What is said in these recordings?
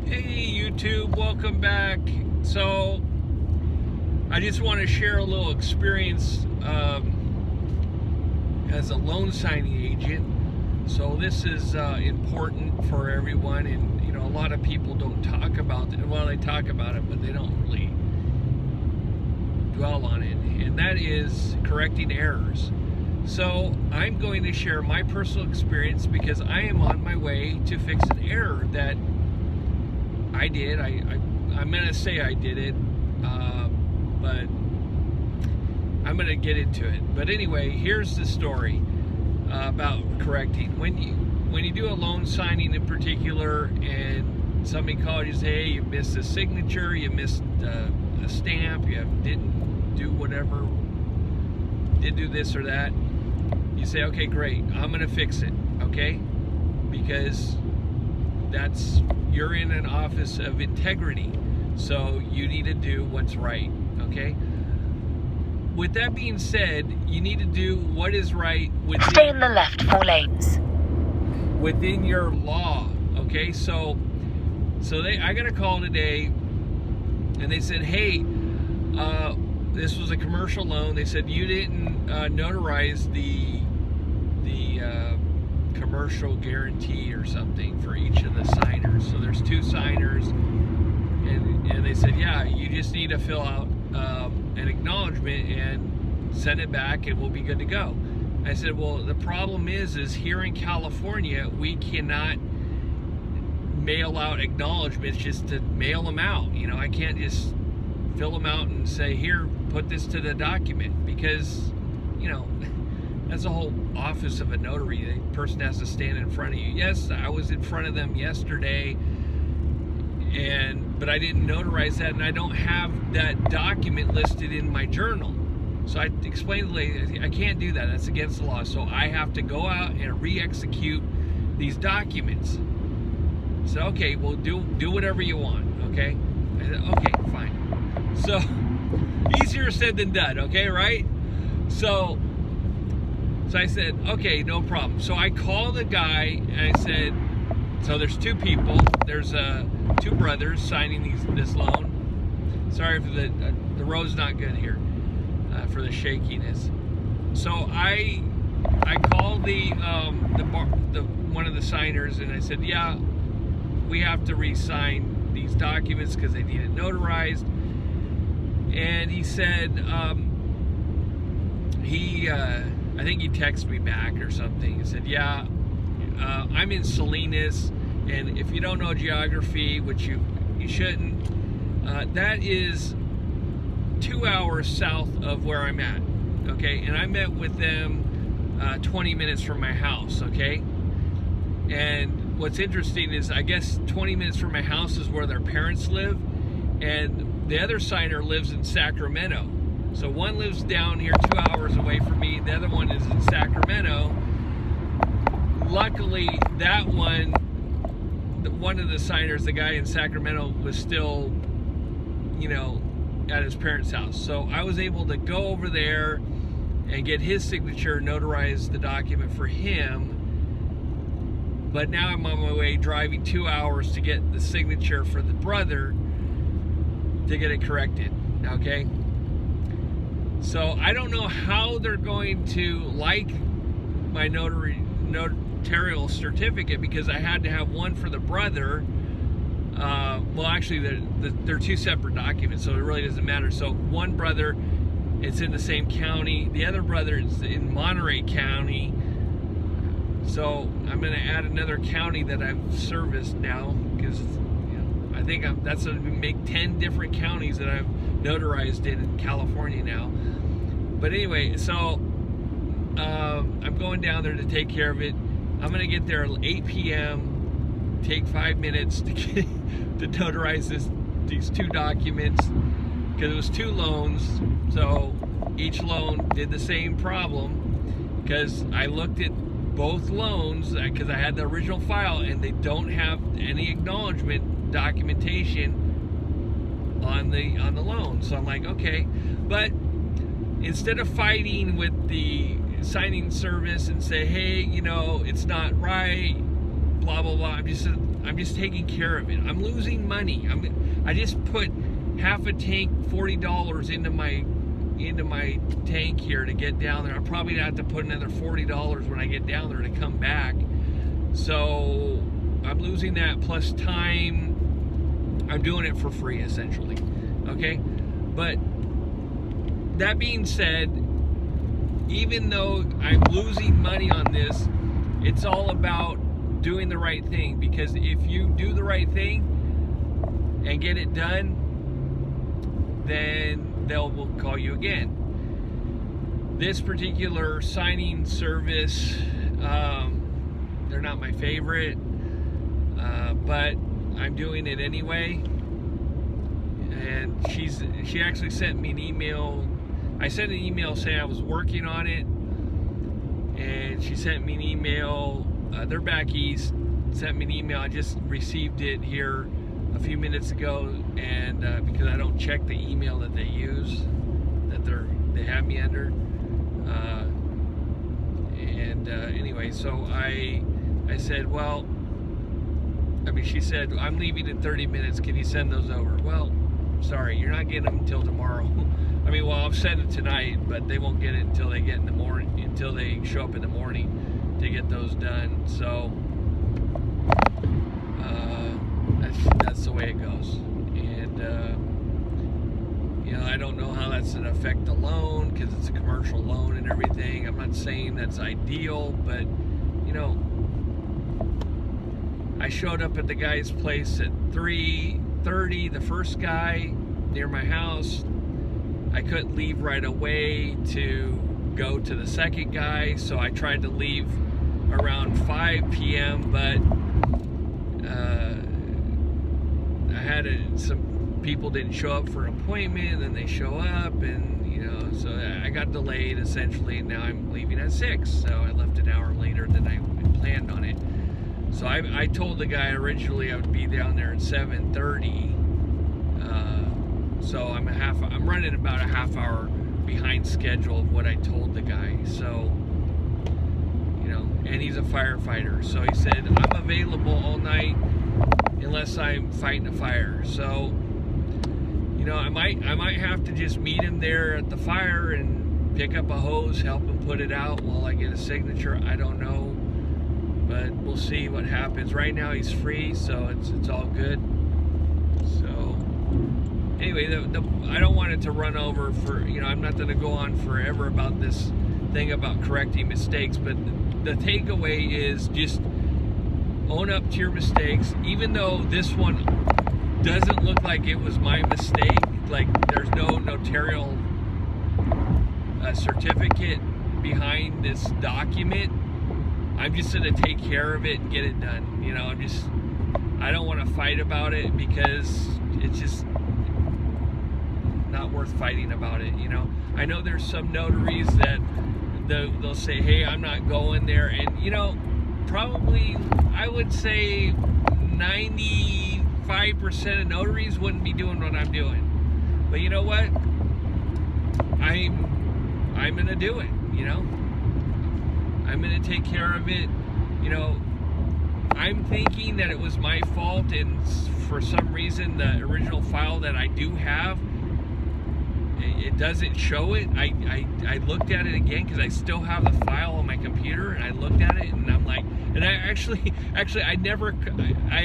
Hey YouTube, welcome back. So I just want to share a little experience as a loan signing agent. So this is important for everyone, and a lot of people don't talk about it. Well, they talk about it, but they don't really dwell on it, and that is correcting errors. So I'm going to share my personal experience because I am on my way to fix an error that I did. I'm going to say I did it, but I'm going to get into it. But anyway, here's the story about correcting. When you do a loan signing in particular, and somebody calls you and say, hey, you missed a signature, you missed a stamp, you didn't do whatever, did do this or that, you say, okay, great, I'm going to fix it, okay? Because you're in an office of integrity, so you need to do what's right, okay? With that being said, you need to do what is right Stay in the left 4 lanes. within your law, okay? So I got a call today, and they said, hey, this was a commercial loan. They said you didn't notarize the commercial guarantee or something for each of the signers. So there's 2 signers, and they said, yeah, you just need to fill out an acknowledgement and send it back, and we'll be good to go. I said, well, the problem is here in California, we cannot mail out acknowledgments just to mail them out. I can't just fill them out and say, here, put this to the document, because that's the whole office of a notary. The person has to stand in front of you. Yes, I was in front of them yesterday, but I didn't notarize that, and I don't have that document listed in my journal. So I explained to the lady, I can't do that. That's against the law. So I have to go out and re-execute these documents. So okay, well, do whatever you want, okay? I said, okay, fine. So easier said than done, okay, right? So I said, okay, no problem. So I called the guy and I said, so there's 2 people. There's 2 brothers signing this loan. Sorry for the road's not good here for the shakiness. So I called the one of the signers, and I said, yeah, we have to re-sign these documents because they need it notarized. And he said, I think he texted me back or something. He said, yeah, I'm in Salinas, and if you don't know geography, which you shouldn't, that is 2 hours south of where I'm at, okay? And I met with them 20 minutes from my house, okay? And what's interesting is, I guess 20 minutes from my house is where their parents live, and the other signer lives in Sacramento. So one lives down here 2 hours away from me, the other one is in Sacramento. Luckily, that one of the signers, the guy in Sacramento, was still, at his parents' house. So I was able to go over there and get his signature, notarize the document for him. But now I'm on my way driving 2 hours to get the signature for the brother to get it corrected, okay? So I don't know how they're going to like my notarial certificate, because I had to have one for the brother. Well, actually, they're 2 separate documents, so it really doesn't matter. So one brother, it's in the same county. The other brother is in Monterey County. So I'm going to add another county that I've serviced now, because I think that's going to make 10 different counties that I've notarized in California now. But anyway, so I'm going down there to take care of it. I'm going to get there at 8 p.m., take 5 minutes to notarize these 2 documents, because it was 2 loans. So each loan did the same problem, because I looked at both loans, because I had the original file, and they don't have any acknowledgement documentation on the loan. So I'm like, okay. But instead of fighting with the signing service and say, hey, it's not right, blah blah blah, I'm just taking care of it. I'm losing money. I just put half a tank, $40 into my tank here to get down there. I'm probably gonna have to put another $40 when I get down there to come back. So I'm losing that plus time. I'm doing it for free essentially. Okay, but that being said, even though I'm losing money on this, it's all about doing the right thing, because if you do the right thing and get it done, then will call you again. This particular signing service, they're not my favorite, but I'm doing it anyway. And she actually sent me an email. I sent an email saying I was working on it, and she sent me an email. They're back east. Sent me an email. I just received it here a few minutes ago, and because I don't check the email that they use, that they have me under. Anyway, so I said, well, she said, I'm leaving in 30 minutes. Can you send those over? Well, sorry, you're not getting them until tomorrow. I'll send it tonight, but they won't get it until they get in the morning, until they show up in the morning to get those done. So that's the way it goes. And I don't know how that's going to affect the loan, because it's a commercial loan and everything. I'm not saying that's ideal, but I showed up at the guy's place at 3:30, the first guy near my house. I couldn't leave right away to go to the second guy, so I tried to leave around 5 p.m., but I had some people didn't show up for an appointment, and then they show up, and so I got delayed essentially, and now I'm leaving at 6, so I left an hour later than I planned on it. So I told the guy originally I would be down there at 7:30. So I'm running about a half hour behind schedule of what I told the guy. So, and he's a firefighter. So he said, I'm available all night unless I'm fighting a fire. So, I might have to just meet him there at the fire and pick up a hose, help him put it out while I get a signature. I don't know, but we'll see what happens. Right now he's free, so it's all good. So anyway, I don't want it to run over for, I'm not going to go on forever about this thing about correcting mistakes, but the takeaway is just own up to your mistakes. Even though this one doesn't look like it was my mistake, like there's no notarial certificate behind this document, I'm just going to take care of it and get it done. I don't want to fight about it, because it's just not worth fighting about it. I know there's some notaries that they'll say, hey, I'm not going there, and probably I would say 95% of notaries wouldn't be doing what I'm doing. But you know what? I'm gonna do it. I'm gonna take care of it. I'm thinking that it was my fault, and for some reason the original file that I do have, it doesn't show it. I looked at it again, because I still have the file on my computer, and I looked at it, and I'm like, and I actually I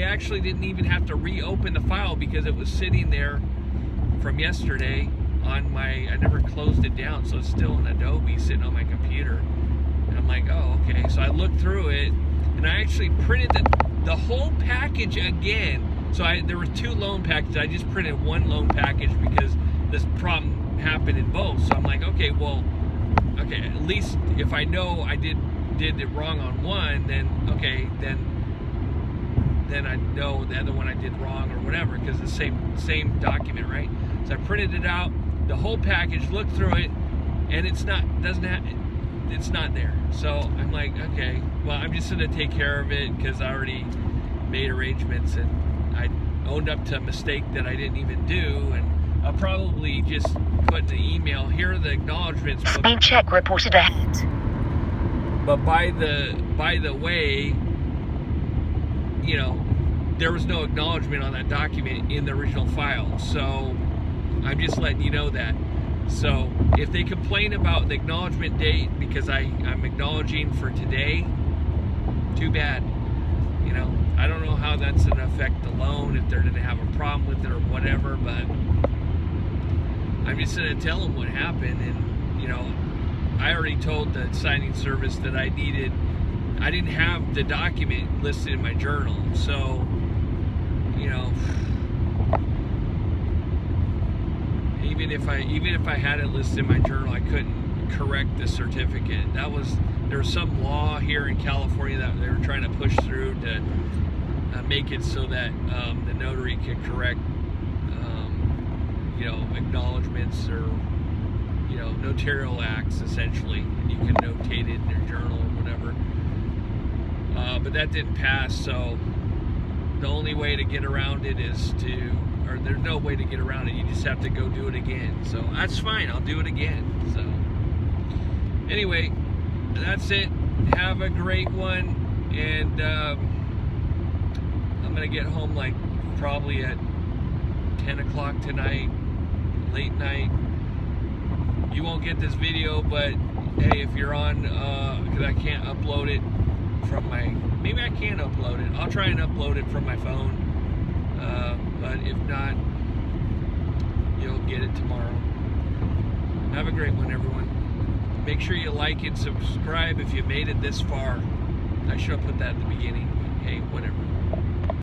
actually didn't even have to reopen the file, because it was sitting there from yesterday on I never closed it down, so it's still in Adobe sitting on my computer. And I'm like, oh, okay. So I looked through it, and I actually printed the whole package again. So there were 2 loan packages. I just printed 1 loan package because this problem happened in both. So I'm like, okay, at least if I know I did it wrong on one, then okay, then I know the other one I did wrong or whatever, because it's the same document, right? So I printed it out, the whole package, looked through it, and it's not there. So I'm like, okay, well, I'm just gonna take care of it, because I already made arrangements, and I owned up to a mistake that I didn't even do, and I'll probably just put in the email, here are the acknowledgments. Name check reported ahead. But by the way, there was no acknowledgement on that document in the original file. So I'm just letting you know that. So if they complain about the acknowledgement date because I'm acknowledging for today, too bad. You know, I don't know how that's going to affect the loan, if they're going to have a problem with it or whatever, but I'm just going to tell them what happened. And, you know, I already told the signing service that I didn't have the document listed in my journal. So, you know, even if I had it listed in my journal, I couldn't correct the certificate. There was some law here in California that they were trying to push through to make it so that the notary could correct, you know, acknowledgments or, you know, notarial acts essentially, and you can notate it in your journal or whatever. But that didn't pass, so the only way to get around it or there's no way to get around it. You just have to go do it again. So that's fine. I'll do it again. So anyway, that's it. Have a great one. And I'm going to get home like probably at 10 o'clock tonight, late night. You won't get this video, but hey, if you're on, because I can't upload it from maybe I can upload it. I'll try and upload it from my phone. But if not, you'll get it tomorrow. Have a great one, everyone. Make sure you like and subscribe if you made it this far. I should have put that at the beginning, but hey, whatever.